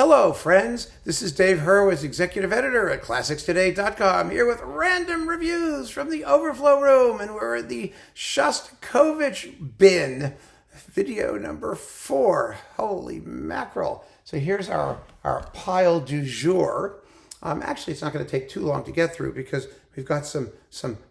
Hello, friends. This is Dave Hurwitz, executive editor at ClassicsToday.com, here with random reviews from the Overflow room, and we're in the Shostakovich bin, video number 4. Holy mackerel. So here's our pile du jour. Actually, it's not going to take too long to get through because we've got some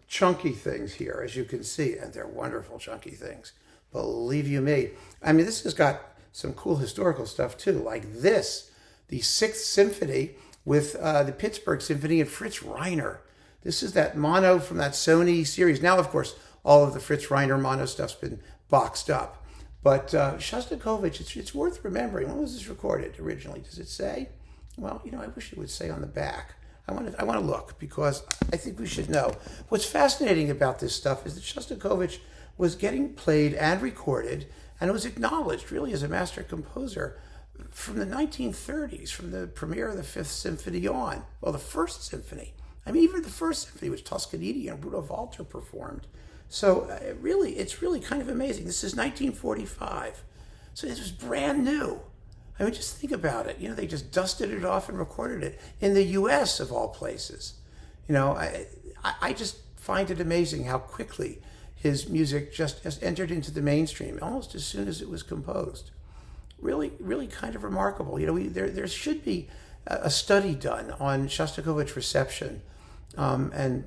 chunky things here, as you can see, and they're wonderful chunky things. Believe you me. I mean, this has got some cool historical stuff too, like this. The 6th Symphony with the Pittsburgh Symphony and Fritz Reiner. This is that mono from that Sony series. Now, of course, all of the Fritz Reiner mono stuff's been boxed up. But Shostakovich, it's worth remembering. When was this recorded originally? Does it say? Well, I wish it would say on the back. I want to look because I think we should know. What's fascinating about this stuff is that Shostakovich was getting played and recorded and was acknowledged really as a master composer from the 1930s, from the premiere of the 5th Symphony on. Well, the 1st Symphony. I mean, even the 1st Symphony, which Toscanini and Rudolf Walter performed. So it's really kind of amazing. This is 1945. So this was brand new. I mean, just think about it. They just dusted it off and recorded it in the U.S. of all places. I just find it amazing how quickly his music just entered into the mainstream, almost as soon as it was composed. Really, really kind of remarkable. There should be a study done on Shostakovich reception, and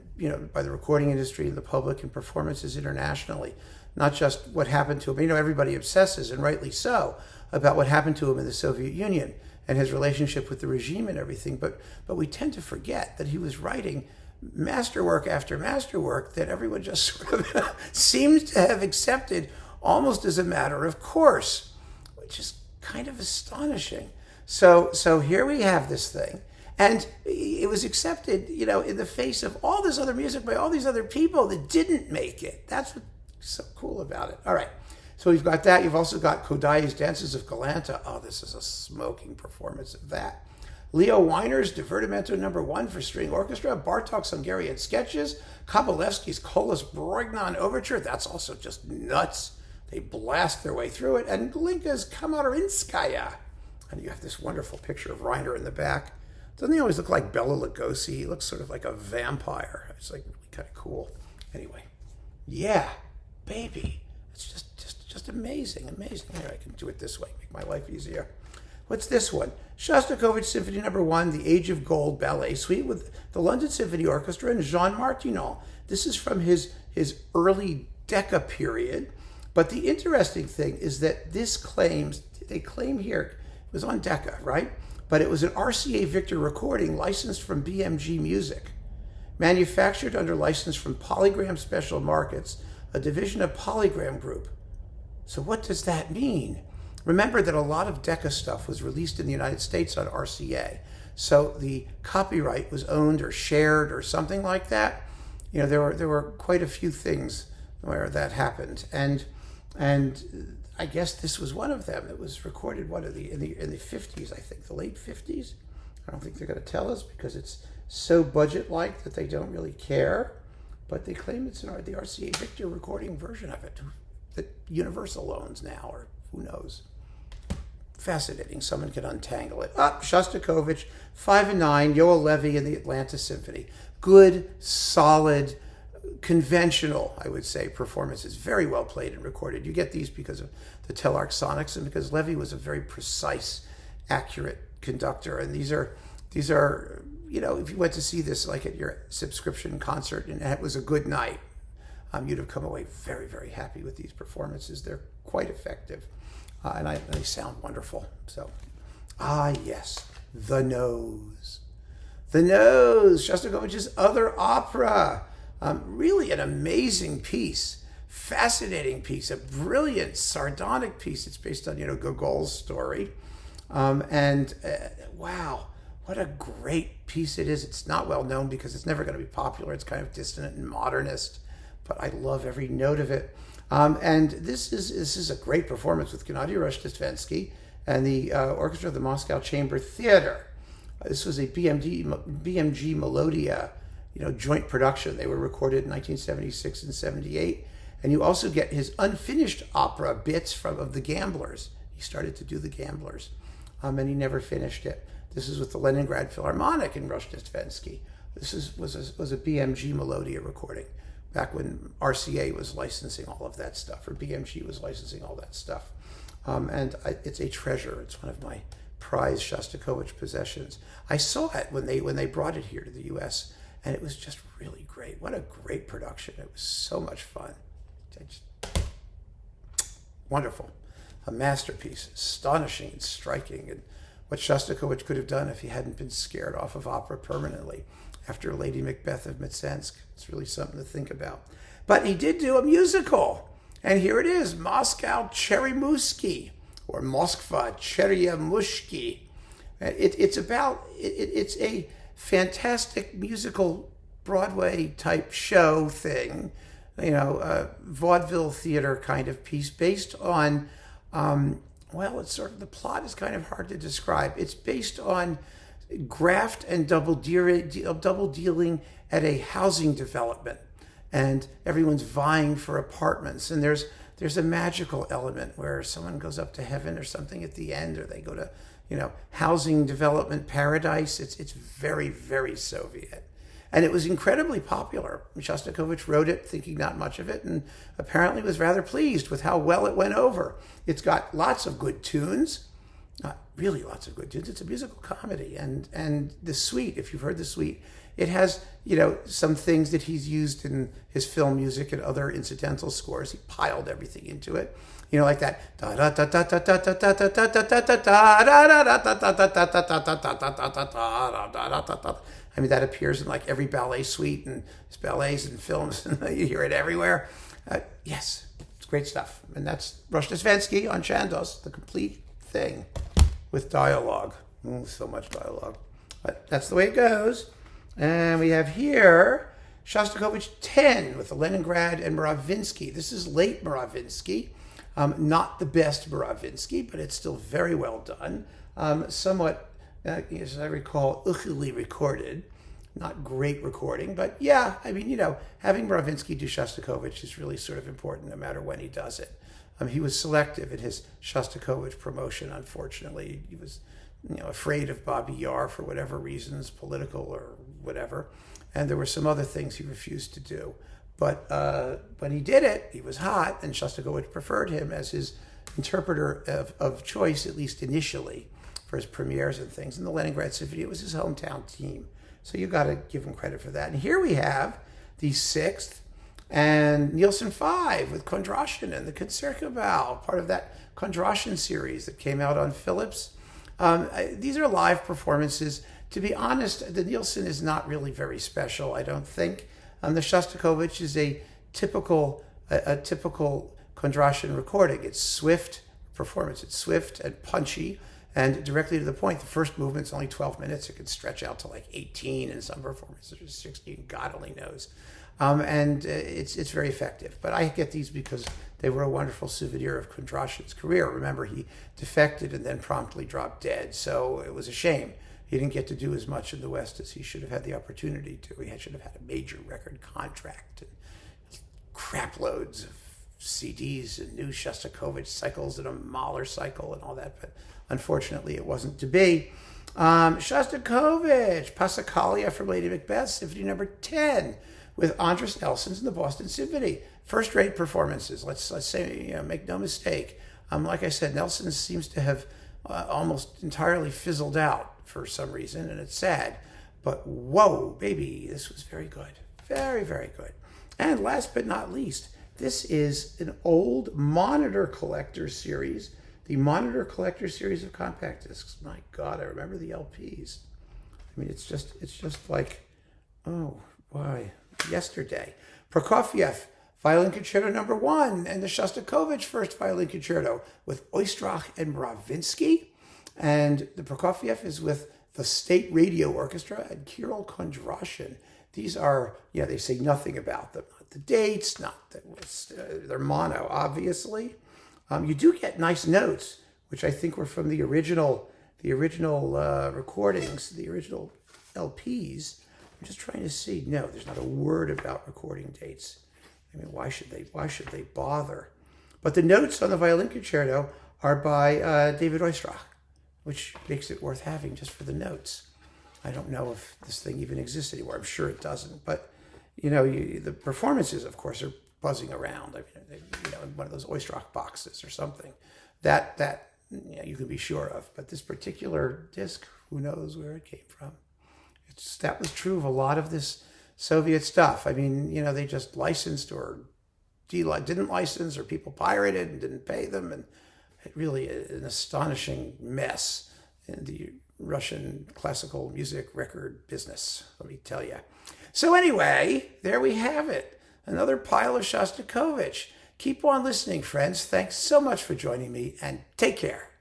by the recording industry and the public and performances internationally. Not just what happened to him. Everybody obsesses, and rightly so, about what happened to him in the Soviet Union and his relationship with the regime and everything. But we tend to forget that he was writing masterwork after masterwork that everyone just sort of seems to have accepted almost as a matter of course, which is kind of astonishing. So here we have this thing, and it was accepted, in the face of all this other music by all these other people that didn't make it. That's what's so cool about it. All right, so we've got that. You've also got Kodaly's Dances of Galanta. Oh, this is a smoking performance of that. Leo Weiner's Divertimento No. 1 for string orchestra, Bartók's Hungarian Sketches, Kabalevsky's Kolos Brognon Overture. That's also just nuts. They blast their way through it. And Glinka's Kamarinskaya. And you have this wonderful picture of Reiner in the back. Doesn't he always look like Bela Lugosi? He looks sort of like a vampire. It's like really kind of cool. Anyway, yeah, baby. It's just amazing. Here, I can do it this way, make my life easier. What's this one? Shostakovich Symphony No. 1, The Age of Gold Ballet Suite with the London Symphony Orchestra and Jean Martinon. This is from his early Decca period. But the interesting thing is that they claim here, it was on Decca, right? But it was an RCA Victor recording licensed from BMG Music, manufactured under license from Polygram Special Markets, a division of Polygram Group. So what does that mean? Remember that a lot of Decca stuff was released in the United States on RCA. So the copyright was owned or shared or something like that. There were quite a few things where that happened. And I guess this was one of them. It was recorded in the 50s, I think, the late 50s. I don't think they're going to tell us because it's so budget-like that they don't really care. But they claim it's the RCA Victor recording version of it that Universal owns now, or who knows. Fascinating. Someone can untangle it. Shostakovich, 5 and 9, Yoel Levy and the Atlanta Symphony. Good, solid, conventional, I would say, performances. Very well played and recorded. You get these because of the Telarc Sonics and because Levy was a very precise, accurate conductor. And these are, if you went to see this like at your subscription concert and it was a good night, you'd have come away very, very happy with these performances. They're quite effective. And they sound wonderful. So, yes, The Nose. The Nose, Shostakovich's other opera. Really an amazing piece, fascinating piece, a brilliant, sardonic piece. It's based on, Gogol's story. Wow, what a great piece it is. It's not well known because it's never going to be popular. It's kind of dissonant and modernist, but I love every note of it. And this is a great performance with Gennady Rozhdestvensky and the orchestra of the Moscow Chamber Theater. This was a BMG Melodia, joint production. They were recorded in 1976 and 78. And you also get his unfinished opera bits of The Gamblers. He started to do The Gamblers. and he never finished it. This is with the Leningrad Philharmonic in Roshnefensky. This was a BMG Melodia recording, back when RCA was licensing all of that stuff, or BMG was licensing all that stuff. It's a treasure. It's one of my prized Shostakovich possessions. I saw it when they brought it here to the U.S., and it was just really great. What a great production. It was so much fun. Wonderful. A masterpiece. Astonishing and striking, and what Shostakovich could have done if he hadn't been scared off of opera permanently after Lady Macbeth of Mtsensk. It's really something to think about. But he did do a musical, and here it is, Moscow Cheryomushki, or Moskva Cheryomushki. It's a fantastic musical Broadway type show thing, vaudeville theater kind of piece based on, it's sort of, the plot is kind of hard to describe. It's based on graft and double dealing at a housing development, and everyone's vying for apartments, and there's a magical element where someone goes up to heaven or something at the end, or they go to housing development paradise. It's very, very Soviet, and it was incredibly popular. Shostakovich wrote it thinking not much of it, and apparently was rather pleased with how well it went over. It's got lots of good tunes. Not really lots of good tunes. It's a musical comedy, and the suite, if you've heard the suite, it has some things that he's used in his film music and other incidental scores. He piled everything into it, like that. I mean, that appears in like every ballet suite and ballets and films, and you hear it everywhere. Yes, it's great stuff, and that's Roshnefensky on Chandos, the complete thing with dialogue. So much dialogue. But that's the way it goes. And we have here Shostakovich 10 with the Leningrad and Mravinsky. This is late Mravinsky. Not the best Mravinsky, but it's still very well done. Somewhat, as I recall, ukhily recorded. Not great recording, but yeah, I mean, having Mravinsky do Shostakovich is really sort of important no matter when he does it. He was selective in his Shostakovich promotion, unfortunately. He was afraid of Bobby Yar for whatever reasons, political or whatever. And there were some other things he refused to do. But when he did it, he was hot, and Shostakovich preferred him as his interpreter of choice, at least initially, for his premieres and things. In the Leningrad Symphony, it was his hometown team. So you got to give him credit for that. And here we have the 6th and Nielsen 5 with Kondrashin and the Concertgebouw, part of that Kondrashin series that came out on Philips. These are live performances. To be honest, the Nielsen is not really very special, I don't think. The Shostakovich is a typical Kondrashin recording. It's swift performance. It's swift and punchy and directly to the point. The first movement's only 12 minutes. It can stretch out to like 18 in some performances, or 16. God only knows. And it's very effective. But I get these because they were a wonderful souvenir of Kondrashin's career. Remember, he defected and then promptly dropped dead. So it was a shame. He didn't get to do as much in the West as he should have had the opportunity to. He should have had a major record contract and crap loads of CDs and new Shostakovich cycles and a Mahler cycle and all that. But unfortunately, it wasn't to be. Shostakovich, Passacaglia from Lady Macbeth, Symphony number 10, with Andras Nelson's and the Boston Symphony. First-rate performances. Let's say, make no mistake. Like I said, Nelson seems to have almost entirely fizzled out for some reason, and it's sad. But whoa, baby, this was very good. Very, very good. And last but not least, this is an old Monitor Collector series, the Monitor Collector series of compact discs. My God, I remember the LPs. I mean, it's just like, oh, why? Yesterday. Prokofiev, Violin Concerto number 1, and the Shostakovich first Violin Concerto with Oistrakh and Mravinsky. And the Prokofiev is with the State Radio Orchestra and Kirill Kondrashin. These are, they say nothing about them. Not the dates, they're mono, obviously. You do get nice notes, which I think were from the original recordings, the original LPs. I'm just trying to see. No, there's not a word about recording dates. I mean, why should they bother? But the notes on the Violin Concerto are by David Oistrakh. which makes it worth having just for the notes. I don't know if this thing even exists anymore. I'm sure it doesn't. But, the performances, of course, are buzzing around. I mean, in one of those Oistrakh boxes or something. That you can be sure of. But this particular disc, who knows where it came from. That was true of a lot of this Soviet stuff. I mean, they just licensed or didn't license, or people pirated and didn't pay them. And it really an astonishing mess in the Russian classical music record business, let me tell you. So anyway, there we have it. Another pile of Shostakovich. Keep on listening, friends. Thanks so much for joining me, and take care.